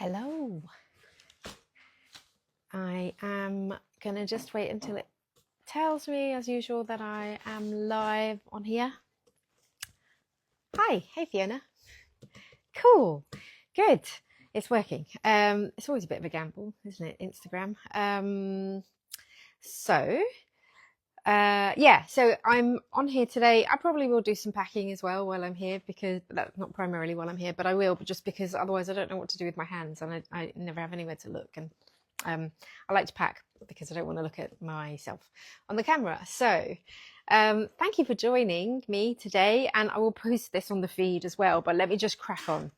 Hello. I am going to just wait until it tells me, as usual, that I am live on here. Hi. Hey, Fiona. Cool. Good. It's working. It's always a bit of a gamble, isn't it? Instagram. So I'm on here today. I probably will do some packing as well while I'm here, because that's not primarily while I'm here, but I will, but just because otherwise I don't know what to do with my hands, and I never have anywhere to look. And I like to pack because I don't want to look at myself on the camera. So thank you for joining me today, and I will post this on the feed as well, but let me just crack on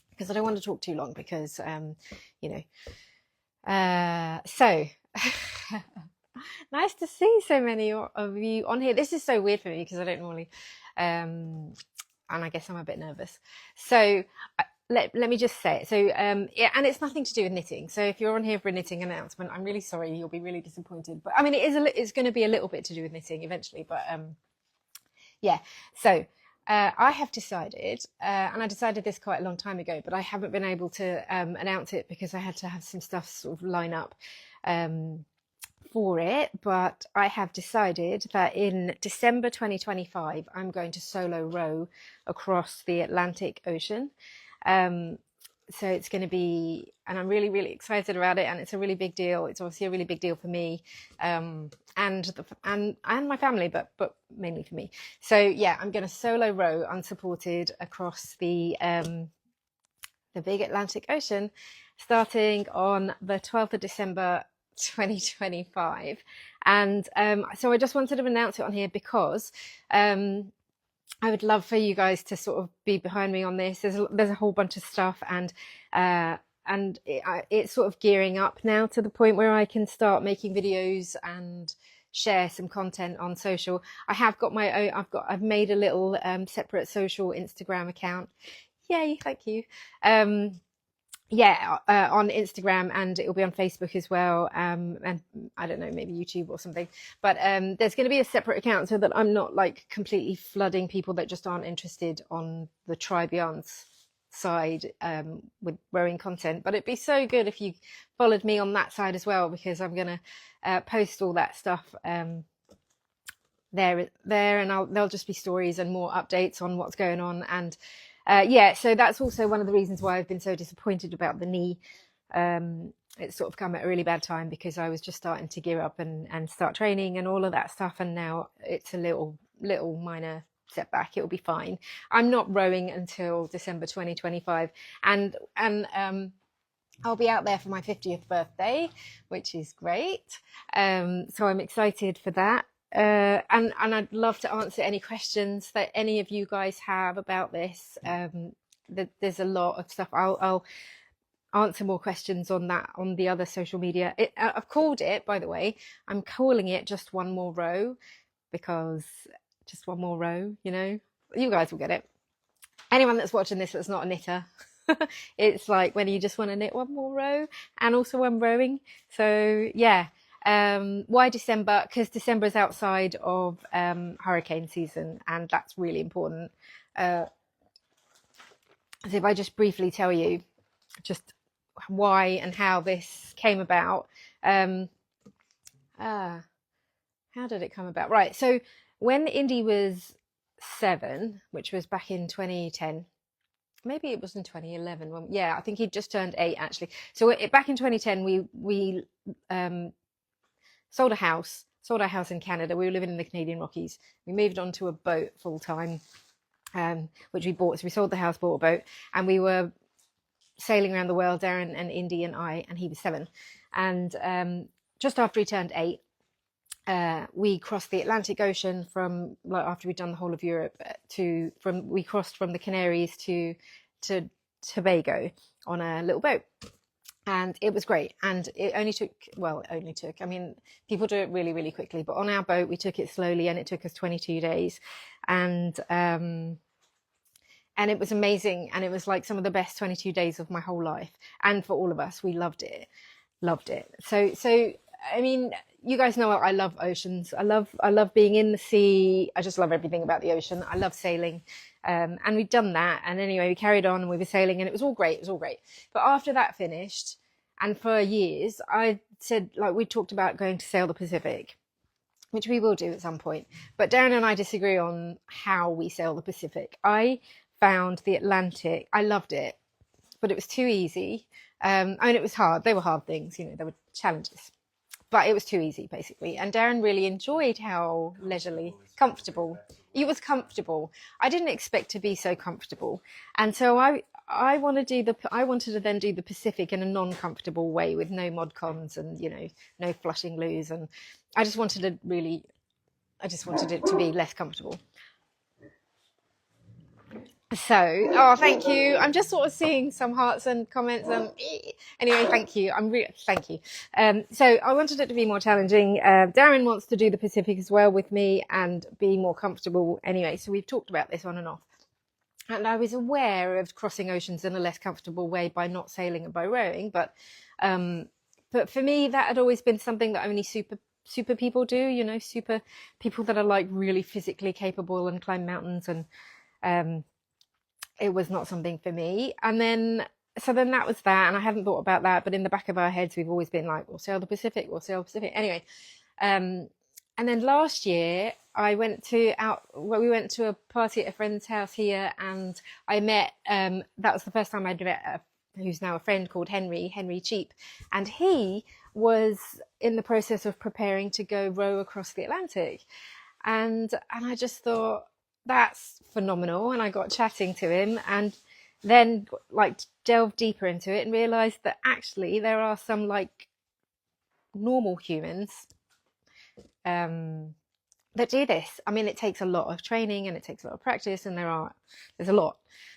because I don't want to talk too long because nice to see so many of you on here. This is so weird for me because I don't normally and I guess I'm a bit nervous. So let me just say it. So yeah, and it's nothing to do with knitting. So if you're on here for a knitting announcement, I'm really sorry, you'll be really disappointed. But I mean, it's going to be a little bit to do with knitting eventually. But yeah. So I have decided, and I decided this quite a long time ago, but I haven't been able to announce it because I had to have some stuff sort of line up for it. But I have decided that in December 2025, I'm going to solo row across the Atlantic Ocean. So it's going to be, and I'm really, really excited about it. And it's a really big deal. It's obviously a really big deal for me, and my family, but mainly for me. So yeah, I'm going to solo row unsupported across the big Atlantic Ocean, starting on the 12th of December 2025. And so I just wanted to announce it on here because I would love for you guys to sort of be behind me on this. There's a whole bunch of stuff, and it's sort of gearing up now to the point where I can start making videos and share some content on social. I have got my own. I've made a little separate social Instagram account. Yay! Thank you. On Instagram, and it'll be on Facebook as well, and I don't know, maybe YouTube or something, but there's going to be a separate account so that I'm not like completely flooding people that just aren't interested on the Tribe Yarns side with rowing content. But it'd be so good if you followed me on that side as well, because I'm going to post all that stuff there, and there'll just be stories and more updates on what's going on. And so that's also one of the reasons why I've been so disappointed about the knee. It's sort of come at a really bad time because I was just starting to gear up and start training and all of that stuff, and now it's a little minor setback. It'll be fine. I'm not rowing until December 2025, and I'll be out there for my 50th birthday, which is great. So I'm excited for that. And I'd love to answer any questions that any of you guys have about this. There's a lot of stuff. I'll answer more questions on that on the other social media. I've called it, by the way, I'm calling it Just One More Row, because just one more row, you guys will get it. Anyone that's watching this that's not a knitter, it's like when you just want to knit one more row, and also I'm rowing. So yeah. Why December? Because December is outside of hurricane season, and that's really important. So if I just briefly tell you just why and how this came about. How did it come about? Right, so when Indy was 7, which was back in 2010, maybe it was in 2011. I think he'd just turned 8 actually. So back in 2010, we sold our house in Canada. We were living in the Canadian Rockies. We moved onto a boat full time, which we bought. So we sold the house, bought a boat, and we were sailing around the world, Darren and Indy and I, and he was 7. And just after he turned 8, we crossed the Atlantic Ocean from, like, after we'd done the whole of Europe, we crossed from the Canaries to Tobago on a little boat. And it was great. And it only took, I mean, people do it really, really quickly, but on our boat, we took it slowly, and it took us 22 days. And it was amazing. And it was like some of the best 22 days of my whole life. And for all of us, we loved it. So, I mean, you guys know I love oceans. I love being in the sea. I just love everything about the ocean. I love sailing. And we'd done that, and anyway we carried on and we were sailing, and it was all great, but after that finished, and for years I said, like, we talked about going to sail the Pacific, which we will do at some point, but Darren and I disagree on how we sail the Pacific. I found the Atlantic, I loved it, but it was too easy. I mean, it was hard. They were hard things, there were challenges, but it was too easy, basically. And Darren really enjoyed how leisurely, comfortable. It was comfortable. I didn't expect to be so comfortable. And so I wanted to then do the Pacific in a non-comfortable way, with no mod cons and, no flushing loos. And I just wanted it to be less comfortable. So, oh, thank you. I'm just sort of seeing some hearts and comments. And anyway, thank you. Thank you. So I wanted it to be more challenging. Darren wants to do the Pacific as well with me and be more comfortable. Anyway, so we've talked about this on and off. And I was aware of crossing oceans in a less comfortable way by not sailing and by rowing. But for me, that had always been something that only super people do. Super people that are like really physically capable and climb mountains, and it was not something for me. And then that was that, and I hadn't thought about that, but in the back of our heads we've always been like, we'll sail the Pacific anyway. And then last year we went to a party at a friend's house here, and I met that was the first time I'd met who's now a friend, called Henry Cheap, and he was in the process of preparing to go row across the Atlantic, and I just thought, that's phenomenal. And I got chatting to him, and then delved deeper into it and realized that actually there are some normal humans that do this. I mean, it takes a lot of training and it takes a lot of practice, and there's a lot.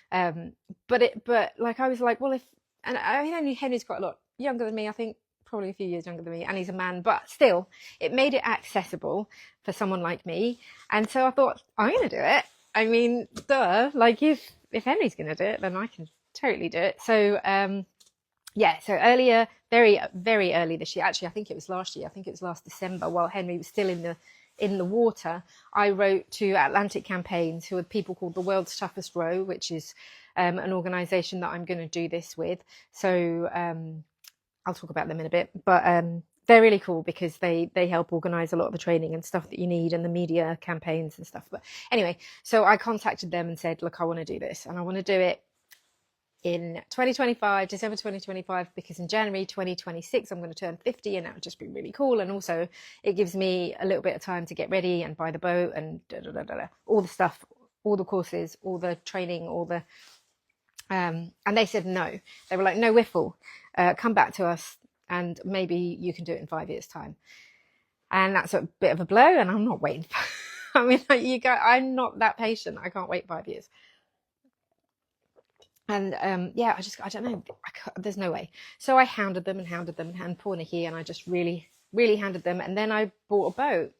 But I was like, well, and I mean, Henry's quite a lot younger than me, I think, probably a few years younger than me, and he's a man, but still it made it accessible for someone like me. And so I thought, I'm going to do it. I mean, duh, if Henry's going to do it, then I can totally do it. So so earlier, very, very early this year, actually, I think it was last year, I think it was last December, while Henry was still in the water, I wrote to Atlantic Campaigns, who are people called the World's Toughest Row, which is an organisation that I'm going to do this with. So I'll talk about them in a bit, but they're really cool because they help organise a lot of the training and stuff that you need, and the media campaigns and stuff. But anyway, so I contacted them and said, look, I want to do this, and I want to do it in 2025, December 2025, because in January 2026 I'm going to turn 50, and that would just be really cool. And also it gives me a little bit of time to get ready and buy the boat and all the stuff, all the courses, all the training, all the and they said no. They were like, no, we're full. Come back to us, and maybe you can do it in 5 years' time. And that's a bit of a blow, and I'm not waiting. I mean, I'm not that patient. I can't wait 5 years. And I don't know. There's no way. So I hounded them, and poor Nikki, and I just really, really hounded them. And then I bought a boat.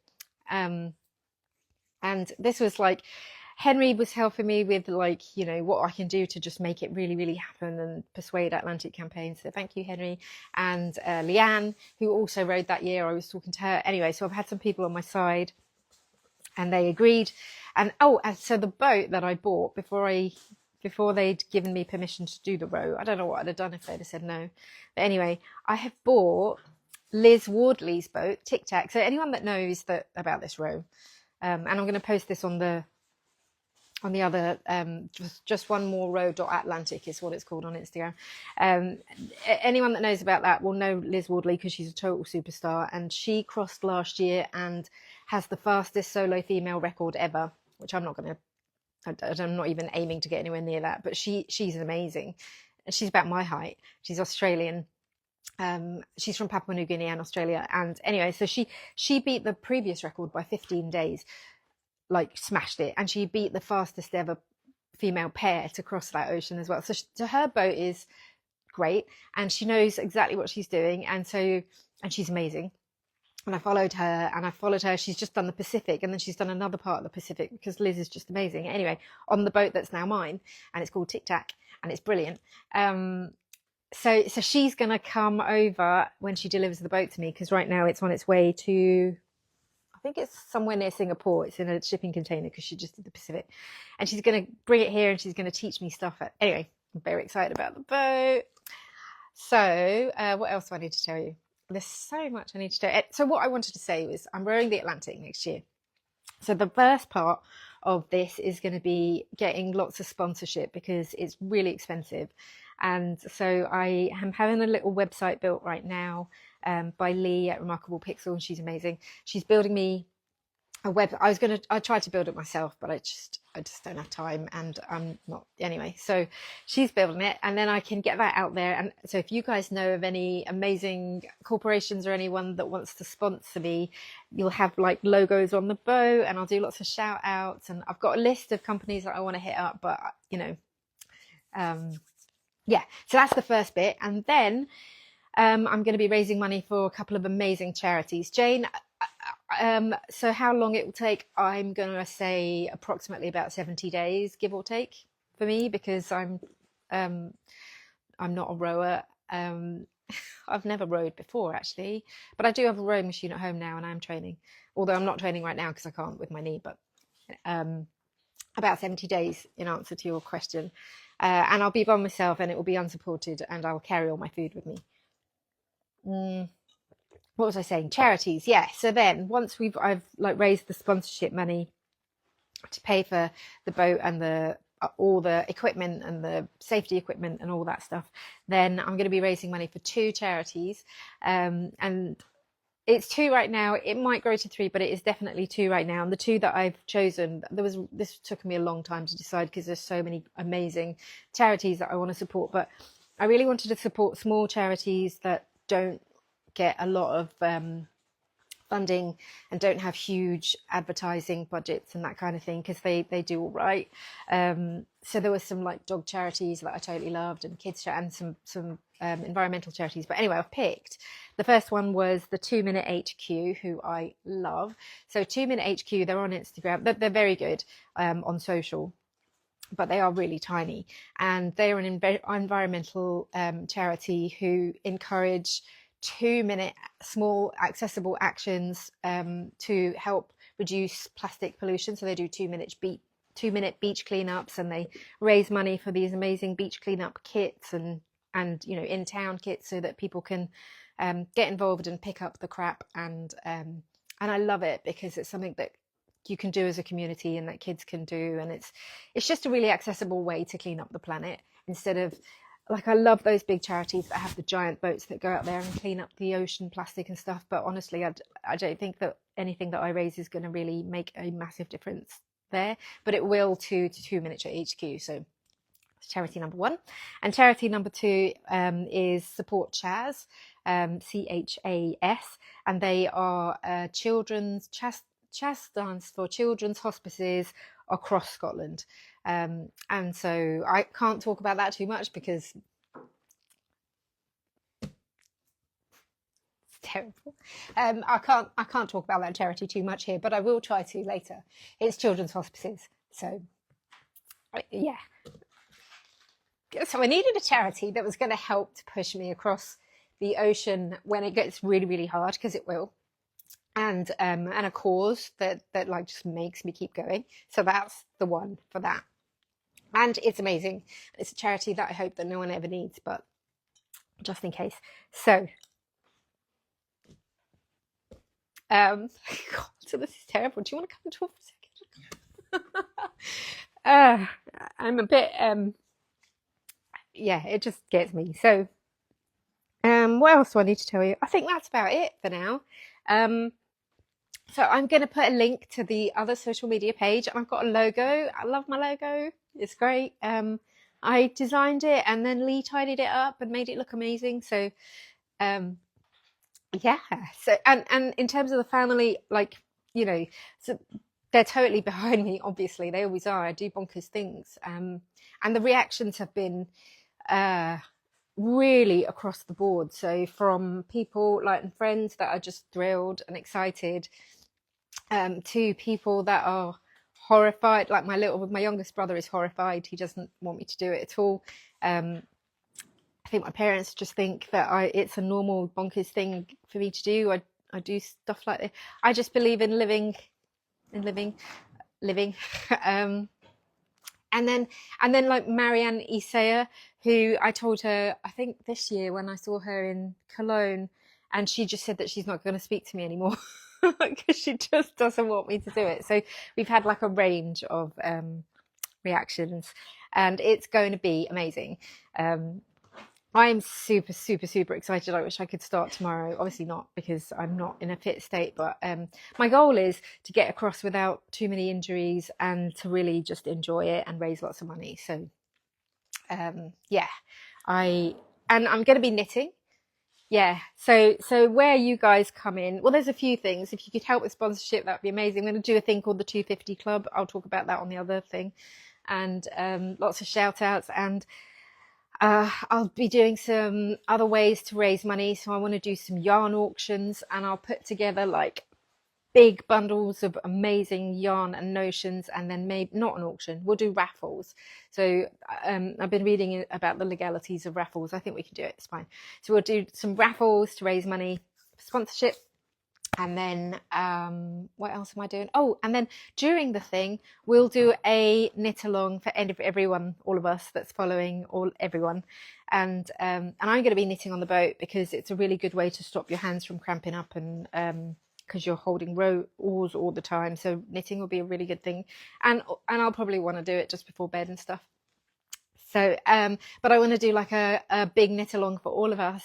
And this was Henry was helping me with what I can do to just make it really, really happen and persuade Atlantic Campaigns. So thank you, Henry. And Leanne, who also rowed that year, I was talking to her. Anyway, so I've had some people on my side, and they agreed. And so the boat that I bought before they'd given me permission to do the row, I don't know what I'd have done if they'd have said no. But anyway, I have bought Liz Wardley's boat, Tic Tac. So anyone that knows about this row, and I'm going to post this on the other, just one more row.atlantic is what it's called on Instagram. Anyone that knows about that will know Liz Wardley, because she's a total superstar, and she crossed last year and has the fastest solo female record ever, which I'm not even aiming to get anywhere near that, but she's amazing. She's about my height. She's Australian. She's from Papua New Guinea and Australia. And anyway, so she beat the previous record by 15 days. Smashed it, and she beat the fastest ever female pair to cross that ocean as well. So her boat is great, and she knows exactly what she's doing, and she's amazing. And I followed her. She's just done the Pacific, and then she's done another part of the Pacific, because Liz is just amazing. Anyway, on the boat that's now mine, and it's called Tic Tac, and it's brilliant. So she's going to come over when she delivers the boat to me, because right now it's on its way to, I think it's somewhere near Singapore. It's in a shipping container because she just did the Pacific, and she's going to bring it here and she's going to teach me stuff. Anyway, I'm very excited about the boat. So what else do I need to tell you? There's so much I need to tell you. So what I wanted to say was I'm rowing the Atlantic next year. So the first part of this is going to be getting lots of sponsorship because it's really expensive. And so I am having a little website built right now by Lee at Remarkable Pixel, and she's amazing. She's building me a web. I tried to build it myself, but I just don't have time, and I'm not anyway. So she's building it, and then I can get that out there. And so if you guys know of any amazing corporations or anyone that wants to sponsor me, you'll have like logos on the boat, and I'll do lots of shout outs. And I've got a list of companies that I want to hit up, but yeah. So that's the first bit, and then I'm going to be raising money for a couple of amazing charities. Jane. So how long it will take, I'm going to say approximately about 70 days, give or take, for me, because I'm not a rower. I've never rowed before, actually, but I do have a rowing machine at home now, and I'm training, although I'm not training right now because I can't with my knee, but about 70 days in answer to your question. And I'll be by myself, and it will be unsupported, and I'll carry all my food with me. What was I saying? Charities, yeah. So then once I've like raised the sponsorship money to pay for the boat and all the equipment and the safety equipment and all that stuff, then I'm going to be raising money for 2 charities, and it's 2 right now. It might grow to 3, but it is definitely 2 right now. And the 2 that I've chosen, this took me a long time to decide because there's so many amazing charities that I want to support, but I really wanted to support small charities that don't get a lot of funding and don't have huge advertising budgets and that kind of thing, because they do all right. So there were some like dog charities that I totally loved, and kids and some environmental charities. But anyway, I've picked the first one was the 2 Minute HQ, who I love. So 2 Minute HQ, they're on Instagram. They're very good on social, but they are really tiny, and they are an environmental charity who encourage 2-minute small accessible actions to help reduce plastic pollution. So they do 2-minute beach cleanups, and they raise money for these amazing beach cleanup kits and in town kits, so that people can get involved and pick up the crap. And I love it because it's something that you can do as a community and that kids can do, and it's just a really accessible way to clean up the planet, instead of like, I love those big charities that have the giant boats that go out there and clean up the ocean plastic and stuff, but honestly I don't think that anything that I raise is going to really make a massive difference there, but it will to 2 Minute HQ. So charity number 1. And charity number 2 is Support Chas, CHAS, and they are children's Chas stands for Children's Hospices across Scotland. And so I can't talk about that too much because it's terrible. I can't talk about that charity too much here, but I will try to later. It's Children's Hospices. So yeah. So I needed a charity that was going to help to push me across the ocean when it gets really, really hard, because it will. And a cause that like just makes me keep going. So that's the one for that. And it's amazing. It's a charity that I hope that no one ever needs, but just in case. So, God, so this is terrible. Do you want to come and talk for a second? I'm a bit, yeah, it just gets me. So, what else do I need to tell you? I think that's about it for now. So I'm going to put a link to the other social media page, and I've got a logo. I love my logo. It's great. I designed it, and then Lee tidied it up and made it look amazing. So, yeah. So, and in terms of the family, like, so they're totally behind me. Obviously, they always are. I do bonkers things. And the reactions have been really across the board. So from people like and friends that are just thrilled and excited, to people that are horrified. Like my youngest brother is horrified. He doesn't want me to do it at all. I think my parents just think that it's a normal bonkers thing for me to do. I do stuff like this. I just believe in living, living. um, and then like Marianne Isaiah, who I told her, I think this year when I saw her in Cologne, and she just said that she's not going to speak to me anymore because she just doesn't want me to do it. So we've had like a range of reactions, and it's going to be amazing. I'm super, super, super excited. I wish I could start tomorrow. Obviously not, because I'm not in a fit state. But my goal is to get across without too many injuries and to really just enjoy it and raise lots of money. So yeah, I'm going to be knitting. Yeah. So where you guys come in, well, there's a few things. If you could help with sponsorship, that'd be amazing. I'm going to do a thing called the 250 Club. I'll talk about that on the other thing, and lots of shout outs, and I'll be doing some other ways to raise money. So I want to do some yarn auctions, and I'll put together like big bundles of amazing yarn and notions, and then maybe not an auction, we'll do raffles. So I've been reading about the legalities of raffles. I think we can do it, it's fine. So we'll do some raffles to raise money for sponsorship. And then what else am I doing? Oh, and then during the thing, we'll do a knit along for everyone, all of us that's following, everyone. And I'm going to be knitting on the boat because it's a really good way to stop your hands from cramping up, and because you're holding oars all the time. So knitting will be a really good thing. And I'll probably want to do it just before bed and stuff. So, but I want to do like a big knit along for all of us.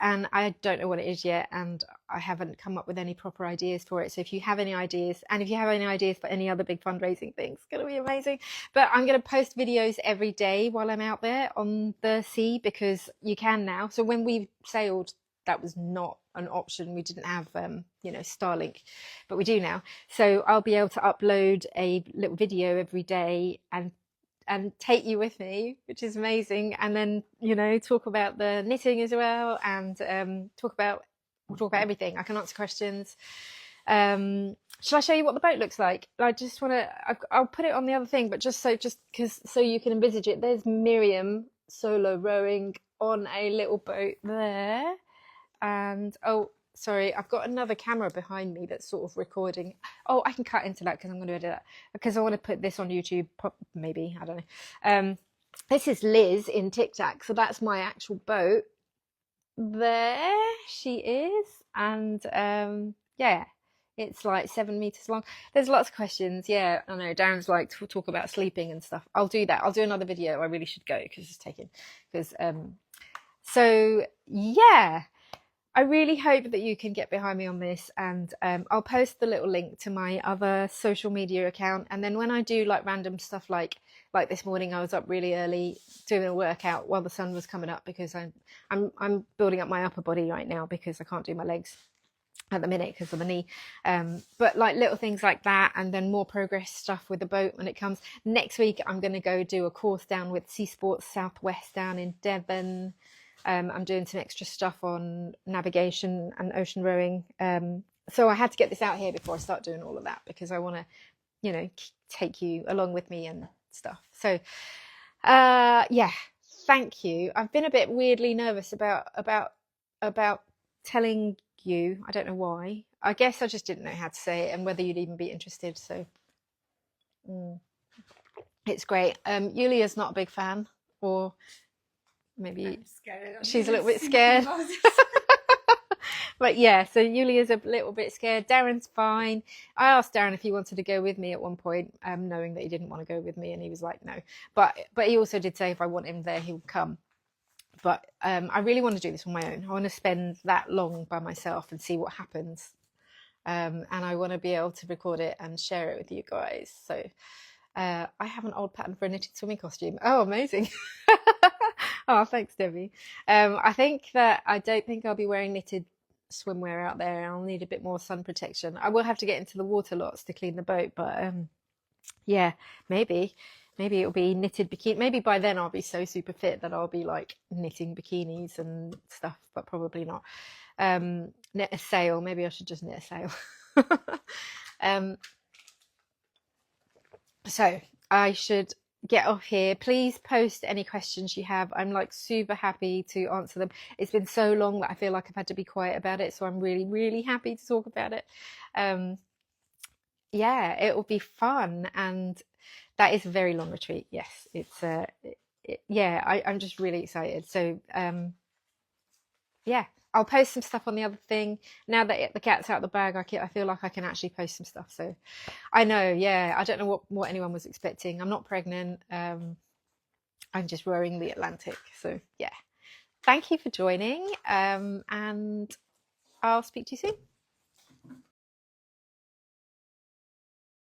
And I don't know what it is yet, and I haven't come up with any proper ideas for it. So if you have any ideas, and if you have any ideas for any other big fundraising things, it's going to be amazing. But I'm going to post videos every day while I'm out there on the sea, because you can now. So when we sailed, that was not an option. We didn't have, Starlink, but we do now. So I'll be able to upload a little video every day and take you with me, which is amazing. And then, talk about the knitting as well, and we'll talk about everything. I can answer questions. Shall I show you what the boat looks like? I just want to, I'll put it on the other thing, but just so you can envisage it. There's Miriam solo rowing on a little boat there. And sorry, I've got another camera behind me that's sort of recording. Oh, I can cut into that because I'm going to edit that, because I want to put this on YouTube, maybe, I don't know. This is Liz in Tic Tac, so that's my actual boat. There she is, and yeah, it's like 7 meters long. There's lots of questions. Yeah, I know Darren's like to talk about sleeping and stuff. I'll do that. I'll do another video. I really should go because it's taken. So yeah, I really hope that you can get behind me on this, and I'll post the little link to my other social media account. And then when I do like random stuff, like this morning, I was up really early doing a workout while the sun was coming up, because I'm building up my upper body right now because I can't do my legs at the minute because of the knee. But like little things like that, and then more progress stuff with the boat when it comes. Next week, I'm going to go do a course down with Sea Sports Southwest down in Devon. I'm doing some extra stuff on navigation and ocean rowing. So I had to get this out here before I start doing all of that, because I want to, take you along with me and stuff. So, yeah, thank you. I've been a bit weirdly nervous about telling you. I don't know why. I guess I just didn't know how to say it and whether you'd even be interested. So it's great. Yulia's not a big fan, or maybe she's a little bit scared. But yeah, so Yulia's a little bit scared. Darren's fine. I asked Darren if he wanted to go with me at one point, knowing that he didn't want to go with me, and he was like no. But he also did say if I want him there, he would come. But I really want to do this on my own. I want to spend that long by myself and see what happens. And I want to be able to record it and share it with you guys. So I have an old pattern for a knitted swimming costume. Oh, amazing. Oh, thanks, Debbie. I don't think I'll be wearing knitted swimwear out there. I'll need a bit more sun protection. I will have to get into the water lots to clean the boat, but yeah, maybe it'll be knitted bikini. Maybe by then I'll be so super fit that I'll be like knitting bikinis and stuff, but probably not. Knit a sail. Maybe I should just knit a sail. So I should, get off here. Please post any questions you have. I'm like super happy to answer them. It's been so long that I feel like I've had to be quiet about it, so I'm really, really happy to talk about it. um yeah, it will be fun. And that is a very long retreat. Yes, it's yeah, I'm just really excited. So yeah, I'll post some stuff on the other thing now that the cat's out of the bag. I feel like I can actually post some stuff. So I know, yeah, I don't know what anyone was expecting. I'm not pregnant. I'm just rowing the Atlantic. So yeah, thank you for joining, and I'll speak to you soon.